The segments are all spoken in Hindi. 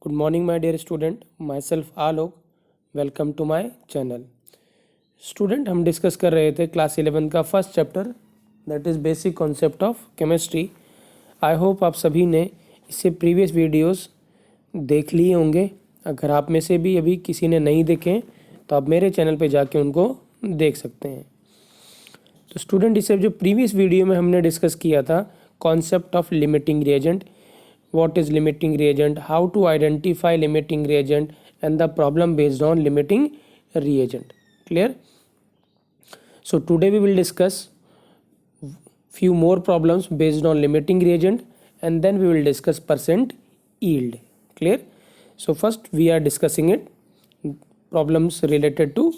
Good morning my dear student, myself Alok, welcome to my channel. Student हम डिस्कस कर रहे थे क्लास 11 का first chapter that is basic concept of chemistry. I hope आप सभी ने इससे प्रीवियस वीडियोस देख लिए होंगे. अगर आप में से भी अभी किसी ने नहीं देखे तो आप मेरे चैनल पे जाके उनको देख सकते हैं. तो स्टूडेंट इससे जो प्रीवियस वीडियो में हमने डिस्कस किया था concept of limiting reagent, what is limiting reagent, how to identify limiting reagent and the problem based on limiting reagent. Clear? So today we will discuss few more problems based on limiting reagent and then we will discuss percent yield. Clear? So first we are discussing it problems related to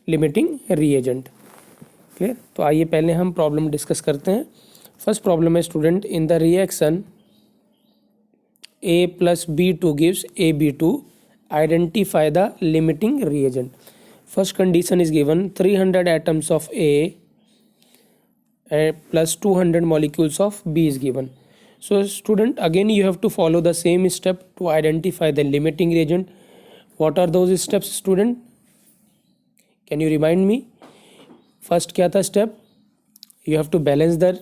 limiting reagent. Clear? तो आइए पहले हम प्रॉब्लम डिस्कस करते हैं. फर्स्ट प्रॉब्लम है student, in the reaction A plus B2 gives AB2. Identify the limiting reagent. First condition is given 300 atoms of A plus 200 molecules of B is given. So student, again you have to follow the same step to identify the limiting reagent. What are those steps student? Can you remind me? First क्या था step? You have to balance the,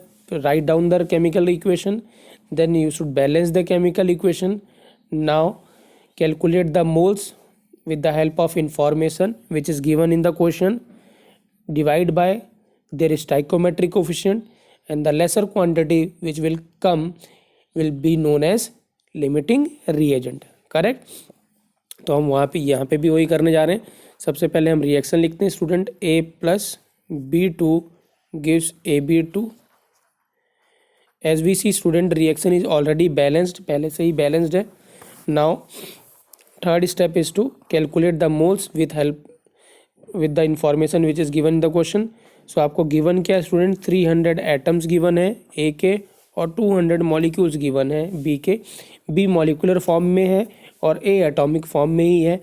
write down the chemical equation. Then you should balance the chemical equation. Now calculate the moles with the help of information which is given in the question. Divide by their stoichiometric coefficient and the lesser quantity which will come will be known as limiting reagent. Correct? तो हम वहाँ पे यहाँ पे भी वही करने जा रहे हैं. सबसे पहले हम रिएक्शन लिखते हैं student. A plus B2 gives AB2. As we see student, reaction is already balanced, पहले से ही balanced है. Now third step is to calculate the moles with the information which is given in the question. So आपको given क्या है student? 300 atoms given है A के और 200 molecules given है B के. B molecular form में है और A atomic form में ही है.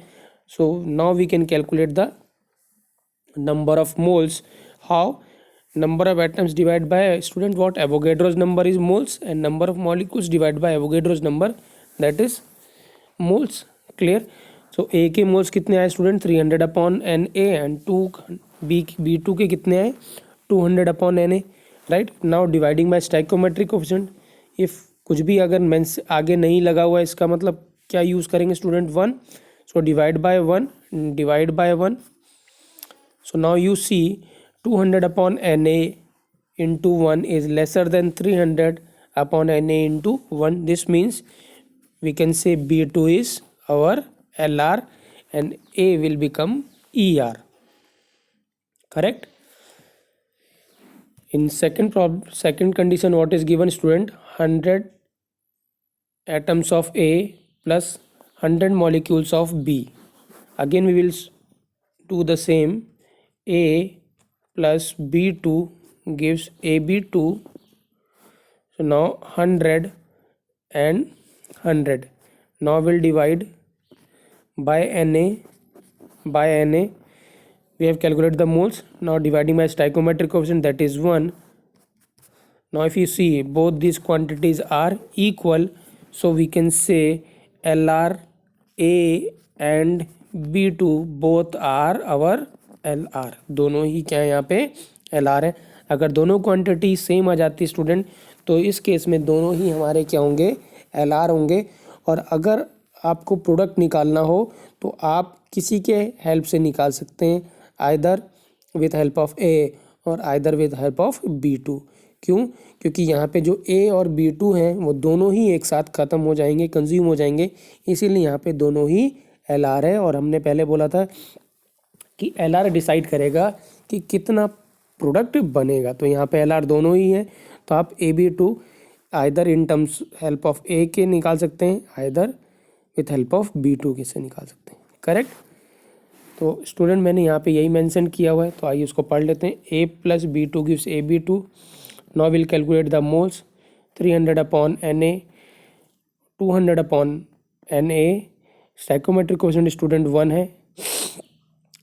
So now we can calculate the number of moles. How? Number of atoms divided by student what? Avogadro's number is moles and number of molecules divided by Avogadro's number, that is moles. Clear? So A के moles कितने आए student? 300 upon Na and 2 B2 के कितने आए? 200 upon Na. Right? Now dividing by stoichiometric coefficient. If कुछ भी अगर मेंस आगे नहीं लगा हुआ है इसका मतलब क्या यूज़ करेंगे student? 1. So divide by 1, divide by 1. So now you see 200 upon Na into 1 is lesser than 300 upon Na into 1. This means we can say B2 is our LR and A will become ER. Correct? In second condition, what is given student? 100 atoms of A plus 100 molecules of B. Again we will do the same. A plus B2 gives AB2. So now 100 and 100. Now we'll divide by Na. By Na we have calculated the moles. Now dividing by stoichiometric coefficient, that is 1. Now if you see both these quantities are equal, so we can say LR A and B2 both are our LR. दोनों ही क्या है यहाँ पे LR है. अगर दोनों क्वांटिटी सेम आ जाती स्टूडेंट तो इस केस में दोनों ही हमारे क्या होंगे? LR होंगे. और अगर आपको प्रोडक्ट निकालना हो तो आप किसी के हेल्प से निकाल सकते हैं, either with help of A और either with help of B2. क्यों? क्योंकि यहाँ पे जो A और B2 हैं वो दोनों ही एक साथ ख़त्म हो जाएंगे, कंज्यूम हो जाएंगे, इसीलिए यहाँ पे दोनों ही LR है. और हमने पहले बोला था कि LR डिसाइड करेगा कि कितना प्रोडक्ट बनेगा. तो यहाँ पे LR दोनों ही है तो आप AB2 either in terms help of A के निकाल सकते हैं, either with help of B2 के से निकाल सकते हैं. करेक्ट? तो स्टूडेंट मैंने यहाँ पे यही मेंशन किया हुआ है तो आइए उसको पढ़ लेते हैं. A plus B2 gives AB2. Now we'll calculate the moles. 300 upon Na, 200 upon Na. Stoichiometric coefficient student 1 है.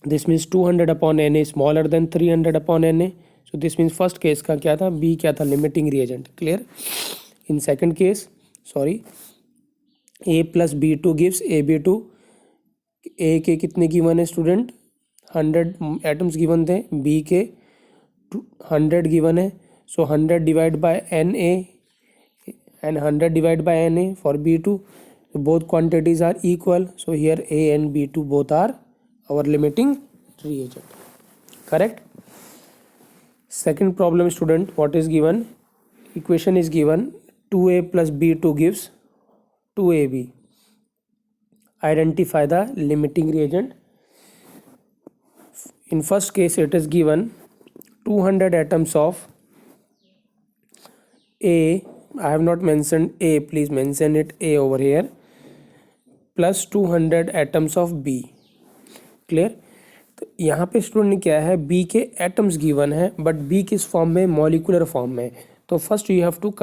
This means 200 upon Na is smaller than 300 upon Na. So this means first case का क्या था? B क्या था? Limiting reagent. Clear? In second case, sorry, A plus B two gives A B two. A के कितने गिवन है स्टूडेंट? 100 एटम्स गिवन थे, बी के 100 गिवन है। So 100 divide by N A and 100 divided by Na for B2. So both quantities are equal. So here A and B2 both are our limiting reagent. Correct? Second problem student, what is given? Equation is given 2A plus B2 gives 2AB. Identify the limiting reagent. In first case it is given 200 atoms of A. I have not mentioned A, please mention it A over here, plus 200 atoms of B. Clear? तो यहाँ पे स्टूडेंट क्या है, B के एटम्स गिवन है बट B किस फॉर्म में? मॉलिकुलर फॉर्म में। तो first you have to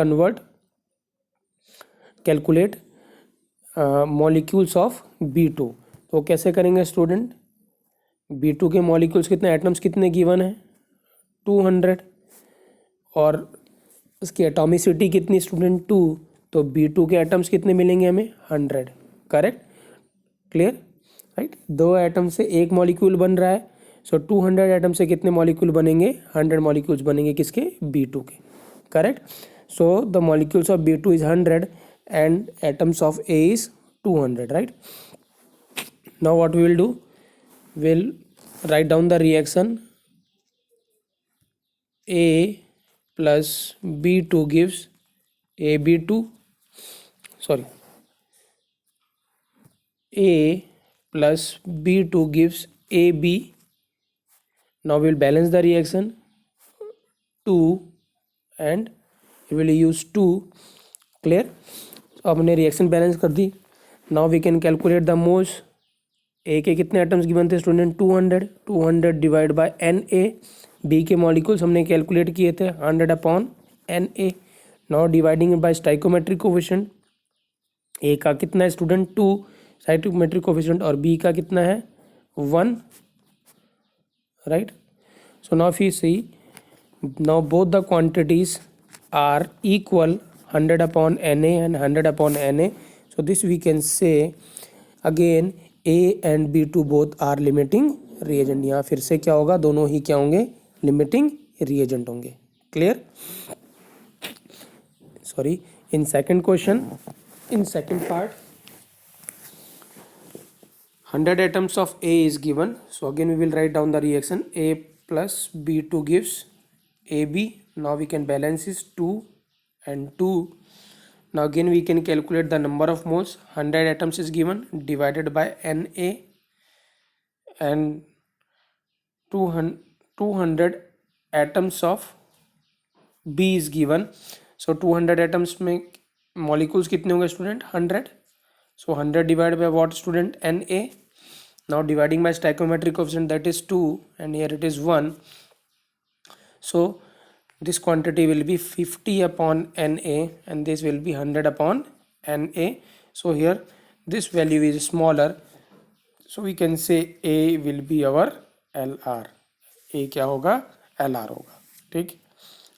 calculate molecules of B2। तो कैसे करेंगे स्टूडेंट? B2 के मॉलिक्यूल्स कितने, एटम्स कितने गिवन है? 200 और उसकी एटॉमिसिटी कितनी स्टूडेंट? 2। तो B2 के एटम्स कितने मिलेंगे हमें? 100। करेक्ट? क्लियर? राइट, 2 एटम से एक मॉलिक्यूल बन रहा है। सो 200 एटम से कितने मॉलिक्यूल बनेंगे? 100 मॉलिक्यूल्स बनेंगे किसके? B2 के। Correct? So the molecules of B2 is 100 and atoms of A is 200, right? Now what we will do, will write down the reaction A plus B2 gives AB2, sorry, A plus B2 gives AB. Now we will balance the reaction 2 and we will use 2. Clear? अब हमने रिएक्शन बैलेंस कर दी। Now we can calculate the moles. A के कितने एटम्स गिवन थे student? 200 divide by N A. B के मॉलिक्यूल्स हमने कैलकुलेट किए थे 100 upon N A. Now dividing by stoichiometric coefficient. A का कितना है स्टूडेंट? 2 स्टाइकोमेट्रिक कोफिशिएंट और बी का कितना है? 1, right? So now if you see, now both the quantities are equal, 100 upon Na and 100 upon Na. So this we can say again A and B2 both are limiting reagent. यहाँ फिर से क्या होगा, दोनों ही क्या होंगे? लिमिटिंग reagent होंगे। Clear? Sorry, in second question, in second part 100 atoms of A is given. So again we will write down the reaction A plus B2 gives AB. Now we can balance is 2 and 2. Now again we can calculate the number of moles. 100 atoms is given divided by Na and 200 atoms of B is given. So 200 atoms में molecules कितने होंगे student? 100. So 100 divided by what student? Na. Now dividing by stoichiometric coefficient, that is 2 and here it is 1. So this quantity will be 50 upon Na and this will be 100 upon Na. So here this value is smaller, so we can say A will be our LR. A क्या होगा? LR होगा। ठीक,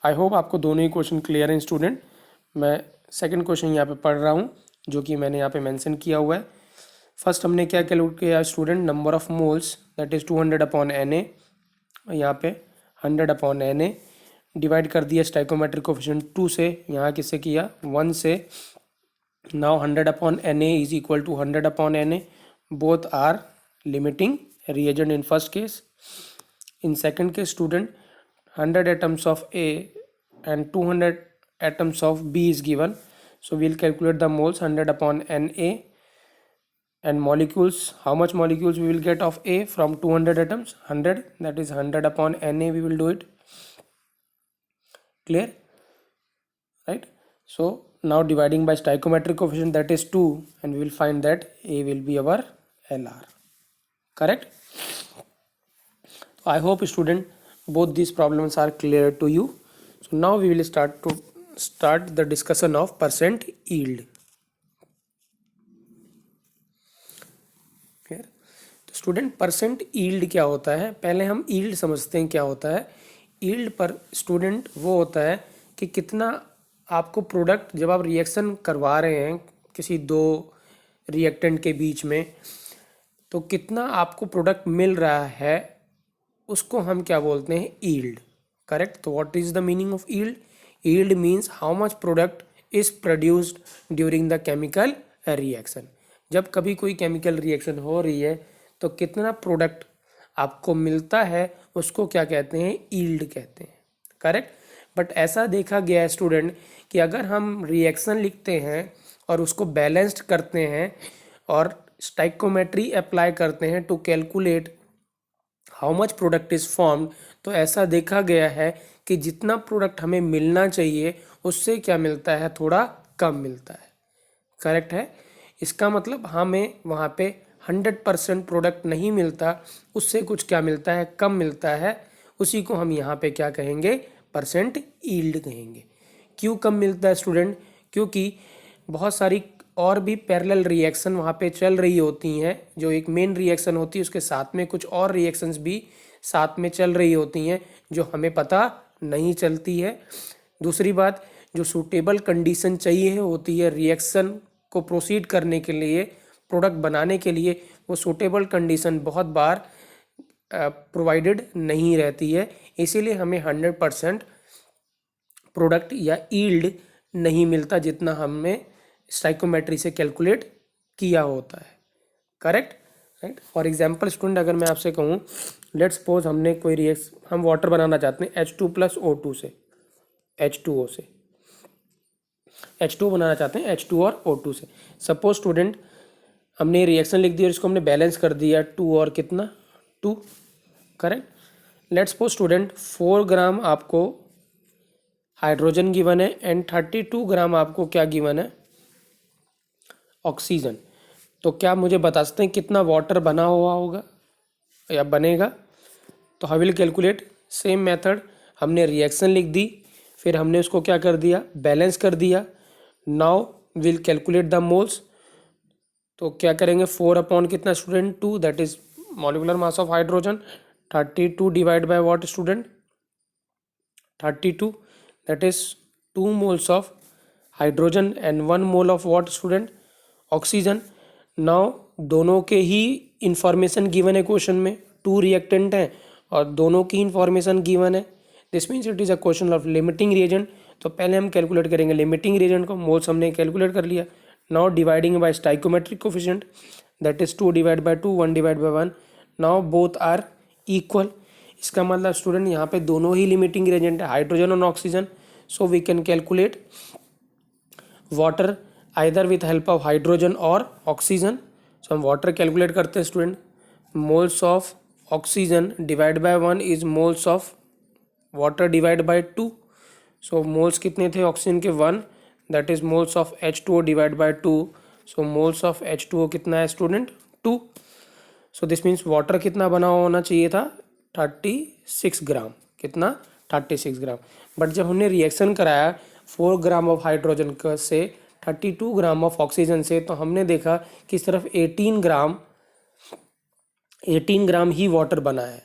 आई होप आपको दोनों ही क्वेश्चन क्लियर हैं स्टूडेंट। मैं सेकंड क्वेश्चन यहाँ पे पढ़ रहा हूँ जो कि मैंने यहाँ पे मेंशन किया हुआ है। फर्स्ट हमने क्या कैलकुलेट किया student? Number of moles, that is 200 upon Na, यहाँ पे 100 अपॉन Na, डिवाइड कर दिया स्टाइकोमेट्रिक कोफिशिएंट 2 से, यहाँ किससे किया? 1 से। Now 100 upon Na is equal to 100 upon Na, both are limiting reagent in first case. In second case student, 100 atoms of A and 200 atoms of B is given. So we'll calculate the moles 100 upon Na and molecules. How much molecules we will get of A from 200 atoms? 100, that is 100 upon Na we will do it. Clear? Right? So now dividing by stoichiometric coefficient, that is 2, and we will find that A will be our LR. Correct? I hope student both these problems are clear to you. So now we will start the discussion of percent yield. Clear? तो स्टूडेंट परसेंट यील्ड क्या होता है? पहले हम यील्ड समझते हैं क्या होता है। यील्ड पर स्टूडेंट वो होता है कि कितना आपको प्रोडक्ट, जब आप रिएक्शन करवा रहे हैं किसी 2 रिएक्टेंट के बीच में, तो कितना आपको प्रोडक्ट मिल रहा है उसको हम क्या बोलते हैं, यील्ड। करेक्ट। तो what is the meaning of yield? Yield means how much product is produced during the chemical reaction. जब कभी कोई केमिकल रिएक्शन हो रही है तो कितना प्रोडक्ट आपको मिलता है उसको क्या कहते हैं, यील्ड कहते हैं। करेक्ट। बट ऐसा देखा गया है स्टूडेंट कि अगर हम रिएक्शन लिखते हैं और उसको बैलेंस्ड करते हैं और स्टाइकोमेट्री अप्लाई करते हैं to calculate how much product is formed, तो ऐसा देखा गया है कि जितना प्रोडक्ट हमें मिलना चाहिए उससे क्या मिलता है, थोड़ा कम मिलता है। करेक्ट है। इसका मतलब हमें वहाँ पे 100% प्रोडक्ट नहीं मिलता, उससे कुछ क्या मिलता है, कम मिलता है। उसी को हम यहाँ पे क्या कहेंगे, परसेंट यील्ड कहेंगे। क्यों कम मिलता है स्टूडेंट? क्योंकि बहुत सारी और भी पैरेलल रिएक्शन वहाँ पे चल रही होती हैं। जो एक मेन रिएक्शन होती है उसके साथ में कुछ और रिएक्शंस भी साथ में चल रही होती हैं जो हमें पता नहीं चलती है। दूसरी बात, जो सूटेबल कंडीशन चाहिए होती है रिएक्शन को प्रोसीड करने के लिए, प्रोडक्ट बनाने के लिए, वो सूटेबल कंडीशन बहुत बार प्रोवाइडेड नहीं रहती है। इसीलिए हमें 100% प्रोडक्ट या यील्ड नहीं मिलता जितना हमें स्टाइकोमेट्री से कैलकुलेट किया होता है। Correct. Right. For example student, अगर मैं आपसे कहूँ, लेट्स सपोज हमने कोई हम वाटर बनाना चाहते हैं H2+O2 से, H2O से, H2O बनाना चाहते हैं H2 और O2 से। सपोज स्टूडेंट हमने रिएक्शन लिख दी और इसको हमने बैलेंस कर दिया 2 और कितना 2। करेक्ट। लेट्स सपोज स्टूडेंट 4 ग्राम आपको हाइड्रोजन गिवन है एंड 32 ग्राम आपको क्या गिवन है, ऑक्सीजन। तो क्या मुझे बता सकते हैं कितना वाटर बना हुआ होगा या बनेगा? तो how will calculate? Same method, हमने रिएक्शन लिख दी, फिर हमने उसको क्या कर दिया, बैलेंस कर दिया। Now will calculate the moles. तो क्या करेंगे, 4 अपॉन कितना student 2, that is molecular mass of hydrogen. 32 divide by what student, 32, that is 2 moles of hydrogen and 1 mole of what student, oxygen. Now दोनों के ही इंफॉर्मेशन गिवन है क्वेश्चन में, 2 रिएक्टेंट हैं और दोनों की इंफॉर्मेशन गिवन है। This means it is a question of limiting reagent. तो पहले हम कैलकुलेट करेंगे लिमिटिंग रिएजेंट को, मोल्स हमने कैलकुलेट कर लिया। Now dividing by stoichiometric coefficient, that is 2 divide by 2, 1 divide by 1। Now both are equal. इसका मतलब स्टूडेंट यहाँ पे दोनों ही लिमिटिंग रिएजेंट है, हाइड्रोजन और oxygen. So we can calculate water either with help of hydrogen और ऑक्सीजन। सो हम वाटर कैलकुलेट करते हैं student, moles of oxygen divide by 1 is moles of water divide by 2। So moles कितने थे ऑक्सीजन के, 1, that is moles of H2O divide by 2। So moles of H2O कितना है student, 2। So this means water कितना बना होना चाहिए था, 36 ग्राम। कितना, 36 ग्राम। बट जब हमने रिएक्शन कराया 4 ग्राम ऑफ हाइड्रोजन से 32 ग्राम ऑफ ऑक्सीजन से, तो हमने देखा कि सिर्फ 18 ग्राम ही वाटर बना है।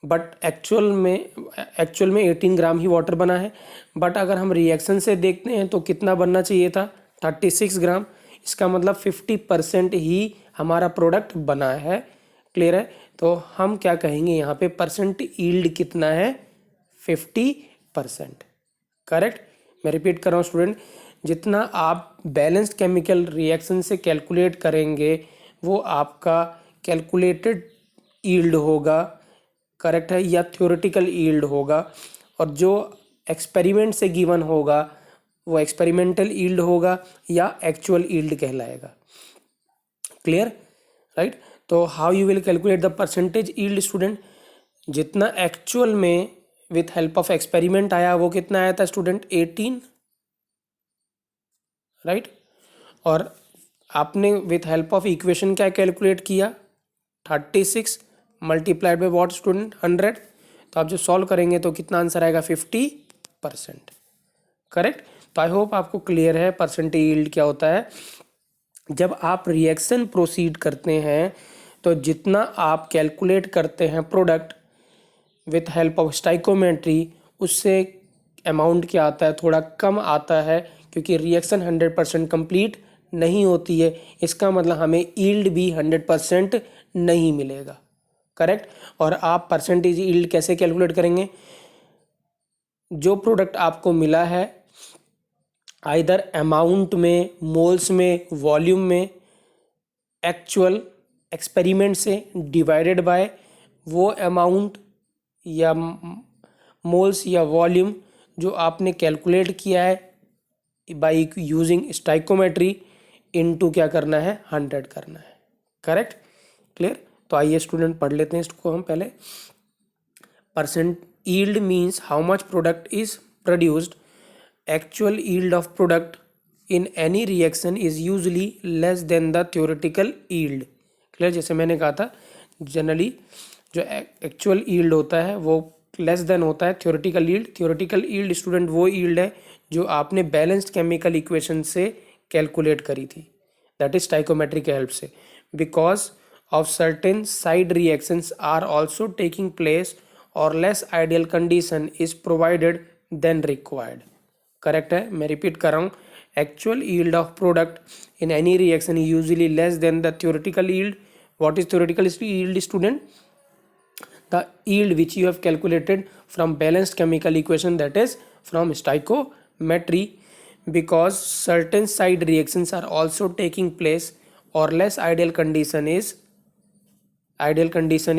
बट एक्चुअल में 18 ग्राम ही वाटर बना है। बट अगर हम रिएक्शन से देखते हैं तो कितना बनना चाहिए था, 36 ग्राम। इसका मतलब 50% ही हमारा प्रोडक्ट बना है। क्लियर है? तो हम क्या कहेंगे यहाँ पे, परसेंट यील्ड कितना है, 50%। करेक्ट। मैं रिपीट कर रहा हूँ स्टूडेंट, जितना आप बैलेंस्ड केमिकल रिएक्शन से कैलकुलेट करेंगे वो आपका कैलकुलेटेड यील्ड होगा। करेक्ट है? या थ्योरेटिकल यील्ड होगा। और जो एक्सपेरिमेंट से गिवन होगा वो एक्सपेरिमेंटल यील्ड होगा या एक्चुअल यील्ड कहलाएगा। क्लियर? राइट। तो how you will calculate the percentage yield student? जितना एक्चुअल में विथ हेल्प ऑफ एक्सपेरिमेंट आया वो कितना आया था स्टूडेंट, 18। राइट। और आपने विथ हेल्प ऑफ इक्वेशन क्या कैलकुलेट किया, 36 मल्टीप्लाइड बाय व्हाट स्टूडेंट, 100। तो आप जो सॉल्व करेंगे तो कितना आंसर आएगा, 50%। करेक्ट। तो आई होप आपको क्लियर है परसेंटेज यील्ड क्या होता है। जब आप रिएक्शन प्रोसीड करते हैं तो जितना आप कैलकुलेट करते हैं product with help of stoichiometry, उससे अमाउंट क्या आता है, थोड़ा कम आता है, क्योंकि रिएक्शन 100% कंप्लीट नहीं होती है, इसका मतलब हमें यील्ड भी 100% नहीं मिलेगा। करेक्ट। और आप परसेंटेज यील्ड कैसे कैलकुलेट करेंगे? जो प्रोडक्ट आपको मिला है आइदर अमाउंट में, मोल्स में, वॉल्यूम में, एक्चुअल एक्सपेरिमेंट से डिवाइडेड बाय वो अमाउंट या मोल्स या वॉल्यूम जो आपने कैलकुलेट किया है बाई यूजिंग स्टाइकोमेट्री इनटू क्या करना है, 100 करना है। Correct, clear. तो आइए स्टूडेंट पढ़ लेते हैं इसको हम पहले। Percent yield means how much product is produced. Actual yield of product in any reaction is usually less than the theoretical yield. Clear, जैसे मैंने कहा था जनरली जो एक्चुअल यील्ड होता है वो लेस देन होता है theoretical yield. Theoretical yield student वो यील्ड है जो आपने बैलेंस्ड केमिकल इक्वेशन से कैलकुलेट करी थी, दैट इज स्टाइकोमेट्री के हेल्प से। Because of certain side reactions are also taking place और less ideal condition is provided than required. Correct है, मैं रिपीट कर रहा हूँ। Actual yield of product in any reaction is usually less than the theoretical yield. What is theoretical yield student? The yield which you have calculated from balanced chemical equation, that is from stoichiometry. Because certain side reactions are also taking place or less ideal condition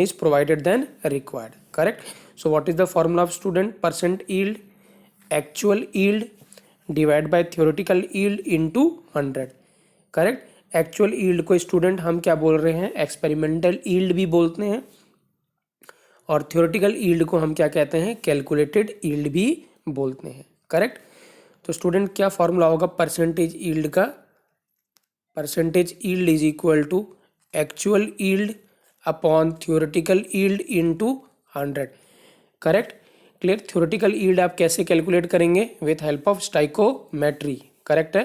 is provided than required. Correct. So what is the formula of student? Percent yield, actual yield divided by theoretical yield into 100. Correct. Actual yield को स्टूडेंट हम क्या बोल रहे हैं? एक्सपेरिमेंटल यील्ड भी बोलते हैं, और थ्योरेटिकल यील्ड को हम क्या कहते हैं? कैलकुलेटेड यील्ड भी बोलते हैं। करेक्ट। तो स्टूडेंट क्या फॉर्मूला होगा परसेंटेज यील्ड का? Percentage yield is equal to actual yield upon theoretical yield into 100। Correct, clear. Theoretical yield आप कैसे कैलकुलेट करेंगे? With help of stoichiometry. Correct है,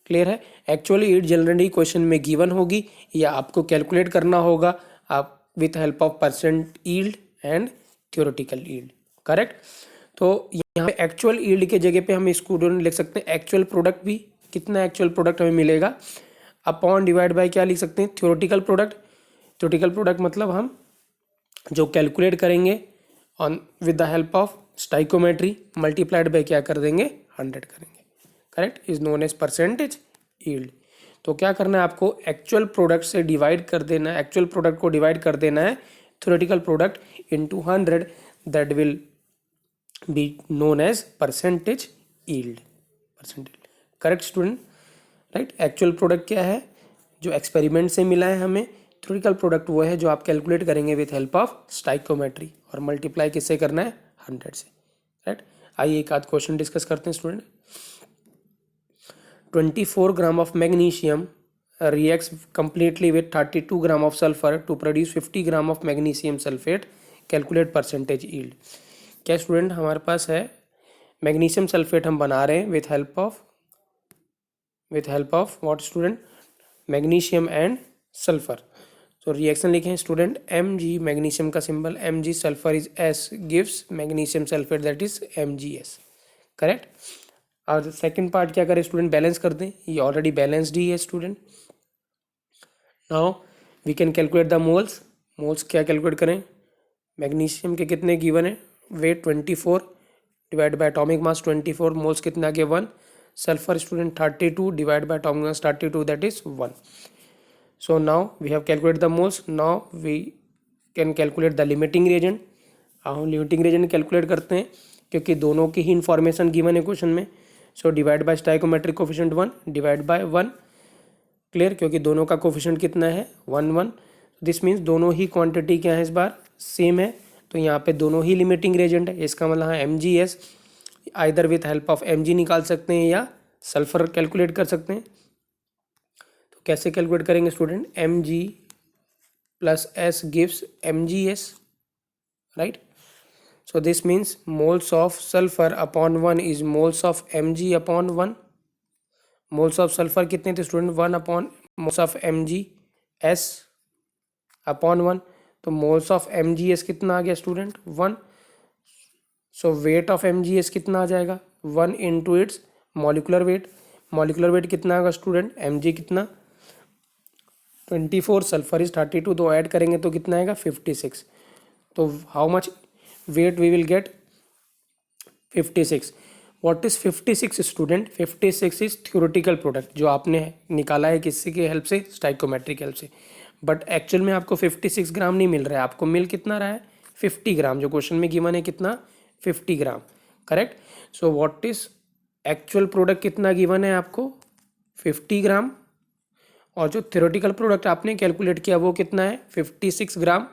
क्लियर है। एक्चुअल यील्ड जनरली क्वेश्चन में गिवन होगी या आपको कैलकुलेट करना होगा आप with help of percent yield and theoretical yield. Correct. तो यहाँ पे एक्चुअल यील्ड के जगह पे हम स्टूडेंट लिख सकते हैं एक्चुअल प्रोडक्ट भी, कितना एक्चुअल प्रोडक्ट हमें मिलेगा, अपॉन डिवाइड बाय क्या लिख सकते हैं? Theoretical product. थ्योरेटिकल प्रोडक्ट मतलब हम जो कैलकुलेट करेंगे on with the help of stoichiometry multiplied by क्या कर देंगे? 100 करेंगे। Correct, is known as percentage yield. तो क्या करना है आपको? एक्चुअल प्रोडक्ट से डिवाइड कर देना है, एक्चुअल प्रोडक्ट को डिवाइड कर देना है theoretical product into 100, that will be known as percentage yield. Percentage. Correct student, right. Actual product क्या है? जो एक्सपेरिमेंट से मिला है हमें। थ्योरेटिकल प्रोडक्ट वो है जो आप कैलकुलेट करेंगे विथ हेल्प ऑफ स्टाइकोमेट्री, और मल्टीप्लाई किससे करना है? 100 से। राइट। आइए एक आध क्वेश्चन डिस्कस करते हैं student. 24 gram of magnesium reacts completely with 32 gram of sulfur to produce 50 gram of magnesium sulfate. Calculate percentage yield. क्या स्टूडेंट हमारे पास है मैग्नीशियम सल्फेट हम बना रहे हैं with help of what student? Magnesium and sulphur. तो रिएक्शन लिखे हैं स्टूडेंट Mg, मैग्नीशियम का symbol Mg, sulphur is S, gives magnesium sulphate that is MgS। Correct. और सेकंड पार्ट क्या करें स्टूडेंट? बैलेंस कर दें। ये ऑलरेडी बैलेंस्ड ही है student. Now we can calculate the moles. Moles क्या कैलकुलेट करें? मैग्नीशियम के कितने गिवन है? Weight 24 divide by atomic mass 24, moles कितना के 1। Sulphur student 32 divide by atomic mass 32, that is 1। So now we have calculate the moles. Now we can calculate the limiting reagent. हम लिमिटिंग रिएजेंट कैलकुलेट करते हैं क्योंकि दोनों की ही इंफॉर्मेशन गिवन है क्वेश्चन में। So divide by stoichiometric coefficient 1 divide by 1। Clear, क्योंकि दोनों का कोफिशिएंट कितना है? 1 1। दिस मीन्स दोनों ही क्वांटिटी क्या है इस बार? सेम है। तो यहाँ पे दोनों ही लिमिटिंग रिएजेंट है, इसका मतलब है MgS। Either with help of Mg निकाल सकते हैं या सल्फर कैलकुलेट कर सकते हैं। तो कैसे कैलकुलेट करेंगे student? Mg plus S gives MgS, right. So this means moles of sulfur upon 1 is moles of Mg upon 1. Moles of sulfur कितने थे student? 1 upon moles of Mg S upon 1. तो moles of MgS कितना आ गया student? 1. So weight of MgS कितना आ जाएगा? 1 into its molecular weight. Molecular weight कितना होगा स्टूडेंट, mg कितना 24, सल्फर इज 32, तो ऐड करेंगे तो कितना आएगा 56. तो how much weight we will get 56. What is 56 student, 56 is theoretical product जो आपने निकाला है किससे की हेल्प से, स्टाइकोमेट्रिक हेल्प से. बट एक्चुअल में आपको 56 ग्राम नहीं मिल रहा है, आपको मिल कितना रहा है 50 ग्राम, जो क्वेश्चन में गिवन है कितना 50 gram. Correct. So what is actual product कितना गिवन है आपको 50 ग्राम, और जो थ्योरेटिकल प्रोडक्ट आपने कैलकुलेट किया वो कितना है 56 gram.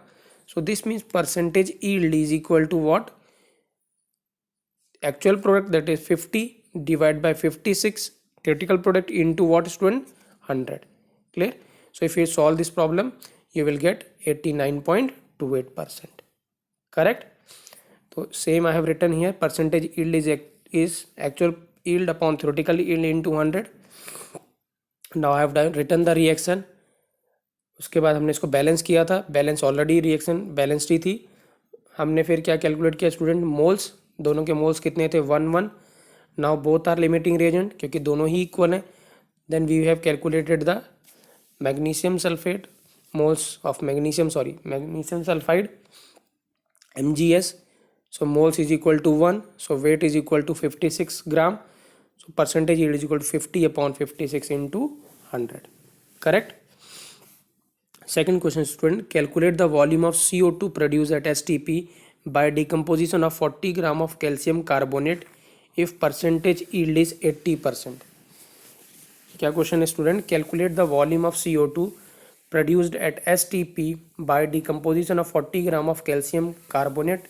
So this means percentage yield is equal to what, actual product that is 50 divided by 56 theoretical product into what student 100. Clear. So if you solve this problem you will get 89.28%. correct. So same I have written here, percentage yield is actual yield upon theoretical yield into 100. now I have written the reaction. उसके बाद हमने इसको बैलेंस किया था, बैलेंस ऑलरेडी रिएक्शन बैलेंस्ड ही थी. हमने फिर क्या कैलकुलेट किया स्टूडेंट, मोल्स, दोनों के मोल्स कितने थे 1 1. Now both are limiting reagent क्योंकि दोनों ही इक्वल हैं. Then we have calculated the magnesium sulphate, moles of magnesium sulphide MgS. So moles is equal to 1, so weight is equal to 56 gram. So percentage yield is equal to 50 upon 56 into 100. Correct. Second question student, calculate the volume of CO2 produced at STP by decomposition of 40 gram of calcium carbonate if percentage yield is 80%. क्या क्वेश्चन है student, calculate the volume of CO2 produced at STP by decomposition of 40 gram of calcium carbonate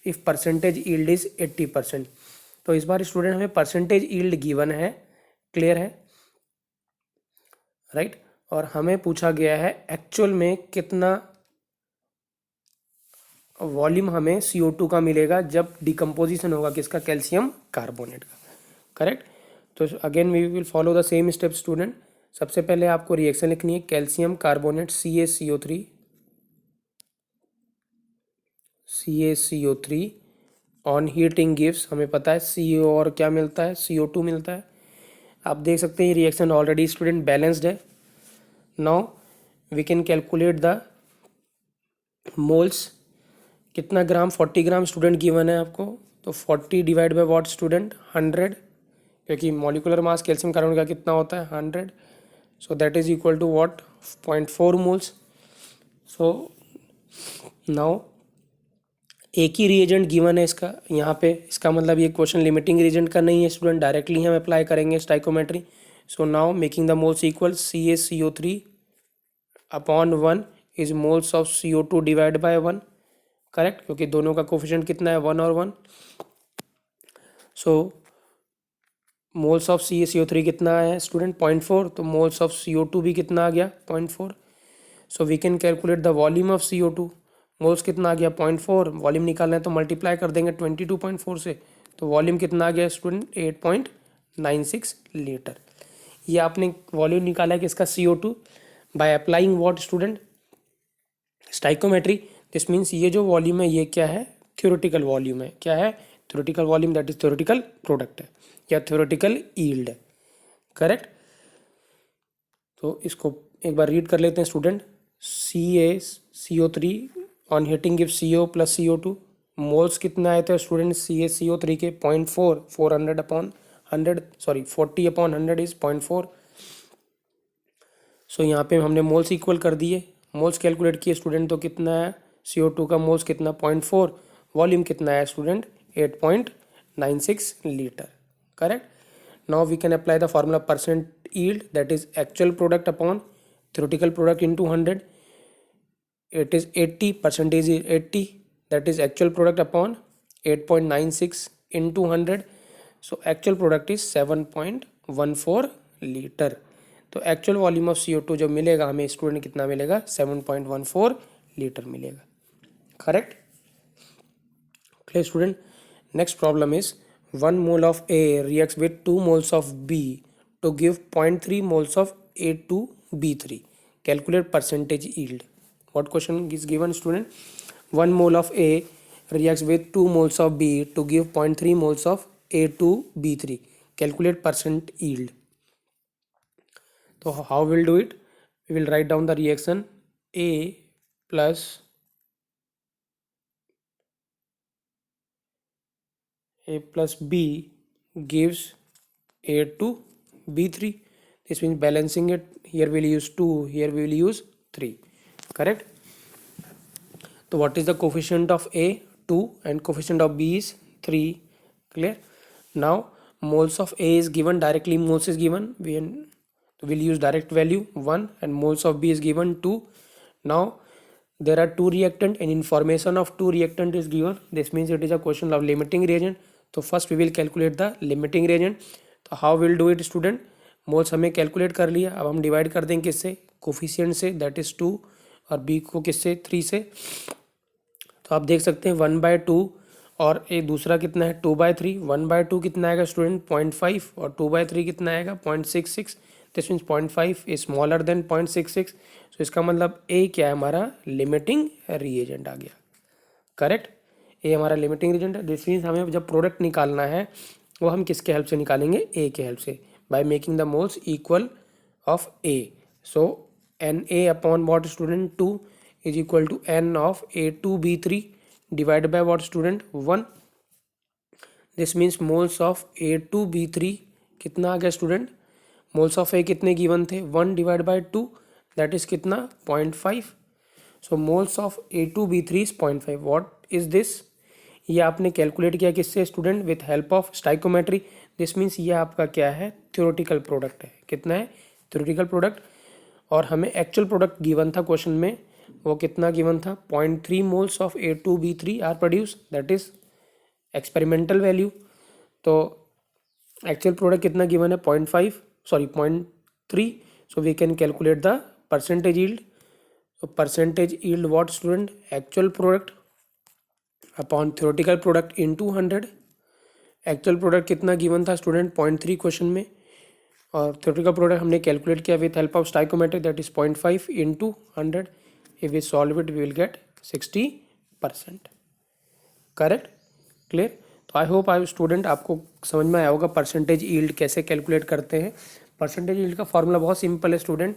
if percentage yield is 80%. तो इस बार स्टूडेंट हमें परसेंटेज यील्ड गिवन है, क्लियर है राइट. और हमें पूछा गया है एक्चुअल में कितना वॉल्यूम हमें CO2 का मिलेगा जब डिकम्पोजिशन होगा किसका, कैल्शियम कार्बोनेट का. करेक्ट. तो again we will follow the same step student. सबसे पहले आपको रिएक्शन लिखनी है, calcium carbonate CaCO3 on heating gives, हमें पता है CO और क्या मिलता है CO2 मिलता है. आप देख सकते हैं रिएक्शन ऑलरेडी स्टूडेंट बैलेंस्ड है. Now we can calculate the moles. कितना ग्राम, 40 ग्राम स्टूडेंट गिवन है आपको, तो 40 डिवाइड बाय व्हाट स्टूडेंट 100, क्योंकि मॉलिकुलर मास कैल्शियम कार्बोनेट का कितना होता है 100. So that is equal to what 0.4 moles. सो नाउ एक ही रिएजेंट गिवन है इसका यहाँ पे, इसका मतलब ये क्वेश्चन लिमिटिंग रिएजेंट का नहीं है स्टूडेंट, डायरेक्टली हम अप्लाई करेंगे stoichiometry. So now making the moles equal, CaCO3 upon 1 is moles of CO2 divided by 1. Correct, क्योंकि दोनों का कोफिशिएंट कितना है 1 और 1. सो मोल्स ऑफ CaCO3 कितना है स्टूडेंट 0.4, तो मोल्स ऑफ CO2 भी कितना आ गया 0.4. So we can calculate the volume of CO2. Moles कितना आ गया 0.4, वॉल्यूम निकालना है तो मल्टीप्लाई कर देंगे 22.4 से, तो वॉल्यूम कितना आ गया स्टूडेंट 8.96 लीटर. ये आपने वॉल्यूम निकाला है किसका CO2 by applying what student, stoichiometry. This means ये जो वॉल्यूम है ये क्या है, थ्योरेटिकल वॉल्यूम है. क्या है, theoretical volume, that is theoretical product है या थ्योरेटिकल यील्ड है. करेक्ट. तो इसको एक बार रीड कर लेते हैं student. CaCO3 on heating give CO plus CO2. Moles कितना आए थे स्टूडेंट CaCO3 के 0.4, 400 अपॉन 100, सॉरी 40 अपॉन 100 इज 0.4. सो यहाँ पे हमने मोल्स इक्वल कर दिए, मोल्स कैलकुलेट किए स्टूडेंट, तो कितना है CO2 का मोल्स कितना 0.4, वॉल्यूम कितना है student 8.96 litre. Correct. Now we can apply the formula percent yield, that is actual product upon theoretical product into 100. It is 80, percentage is 80, that is actual product upon 8.96 into 100. So actual product is 7.14 litre. तो एक्चुअल वॉल्यूम ऑफ CO2 जो मिलेगा हमें स्टूडेंट कितना मिलेगा 7.14 लीटर मिलेगा. Correct. Clear student. Next problem is 1 mole of A reacts with 2 moles of B to give 0.3 moles of A2B3. Calculate percentage yield. What question is given student? 1 mole of A reacts with 2 moles of B to give 0.3 moles of A2B3. Calculate percent yield. तो how will do it, we will write down the reaction A plus B gives A to B3. This means balancing it. Here we will use 2, here we will use 3. Correct? So what is the coefficient of A? 2 and coefficient of B is 3. Clear? Now moles of A is given directly, moles is given, we will use direct value 1, and moles of B is given 2. Now there are two reactant and information of two reactant is given. This means it is a question of limiting reagent. तो first we will calculate the limiting reagent. तो how will do it student, moles हमें कैलकुलेट कर लिया, अब हम डिवाइड कर देंगे किससे, कोफिशिएंट से, दैट इज़ 2, और बी को किससे, 3 से. तो आप देख सकते हैं 1/2 और एक दूसरा कितना है 2/3. 1/2 कितना आएगा स्टूडेंट 0.5 और 2/3 कितना आएगा 0.66. This means 0.5 is smaller than 0.66. सो इसका मतलब ए क्या है हमारा लिमिटिंग रिएजेंट आ गया. करेक्ट, ए हमारा लिमिटिंग रिएजेंट है. दिस मीन्स हमें जब प्रोडक्ट निकालना है वो हम किसके हेल्प से निकालेंगे, ए के हेल्प से, by making the moles equal of A. So n A upon what student 2 is equal to n of A2B3 divide by what student 1. This means moles of A2B3 कितना आ गया स्टूडेंट, मोल्स ऑफ ए कितने गिवन थे 1 डिवाइड बाय 2, दैट इज कितना 0.5. So moles of A2B3 is 0.5. What is this, ये आपने कैलकुलेट किया किससे student, with help of stoichiometry. This means ये आपका क्या है, थ्योरेटिकल प्रोडक्ट है. कितना है थ्योरेटिकल प्रोडक्ट, और हमें एक्चुअल प्रोडक्ट गिवन था क्वेश्चन में, वो कितना गिवन था 0.3 moles of A2B3 are produce, that is experimental value. तो एक्चुअल प्रोडक्ट कितना गिवन है 0.3. So we can calculate the percentage yield. तो percentage yield what student, actual product upon theoretical product into 100. Actual product कितना गिवन था स्टूडेंट 0.3 क्वेश्चन में, और थ्योरेटिकल प्रोडक्ट हमने कैलकुलेट किया with help of stoichiometry, that is 0.5 into 100. If we solve it we will get 60%. Correct, clear. तो आई होप आई स्टूडेंट आपको समझ में आया होगा परसेंटेज यील्ड कैसे कैलकुलेट करते हैं. परसेंटेज यील्ड का फॉर्मूला बहुत सिंपल है student,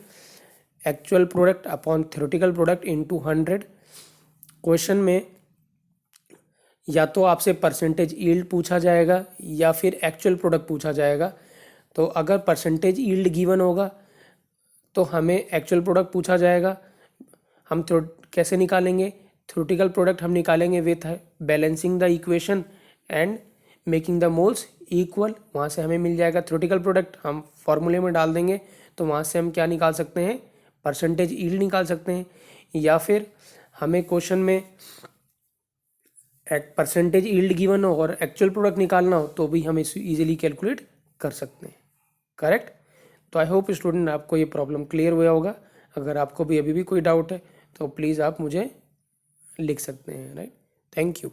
actual product upon theoretical product into 100. Question में या तो आपसे परसेंटेज यील्ड पूछा जाएगा या फिर एक्चुअल प्रोडक्ट पूछा जाएगा. तो अगर परसेंटेज यील्ड गिवन होगा तो हमें एक्चुअल प्रोडक्ट पूछा जाएगा. हम कैसे निकालेंगे, थ्योरेटिकल प्रोडक्ट हम निकालेंगे with balancing the equation and making the moles equal. वहाँ से हमें मिल जाएगा थ्योरेटिकल प्रोडक्ट, हम फॉर्मूले में डाल देंगे तो वहाँ से हम क्या निकाल सकते हैं, परसेंटेज यील्ड निकाल सकते हैं. या फिर हमें क्वेश्चन में परसेंटेज यील्ड गिवन हो और एक्चुअल प्रोडक्ट निकालना हो तो भी हम इसे इजीली कैलकुलेट कर सकते हैं. करेक्ट. तो आई होप स्टूडेंट आपको ये प्रॉब्लम क्लियर हुआ होगा. अगर आपको भी अभी भी कोई डाउट है तो प्लीज़ आप मुझे लिख सकते हैं. Right, thank you.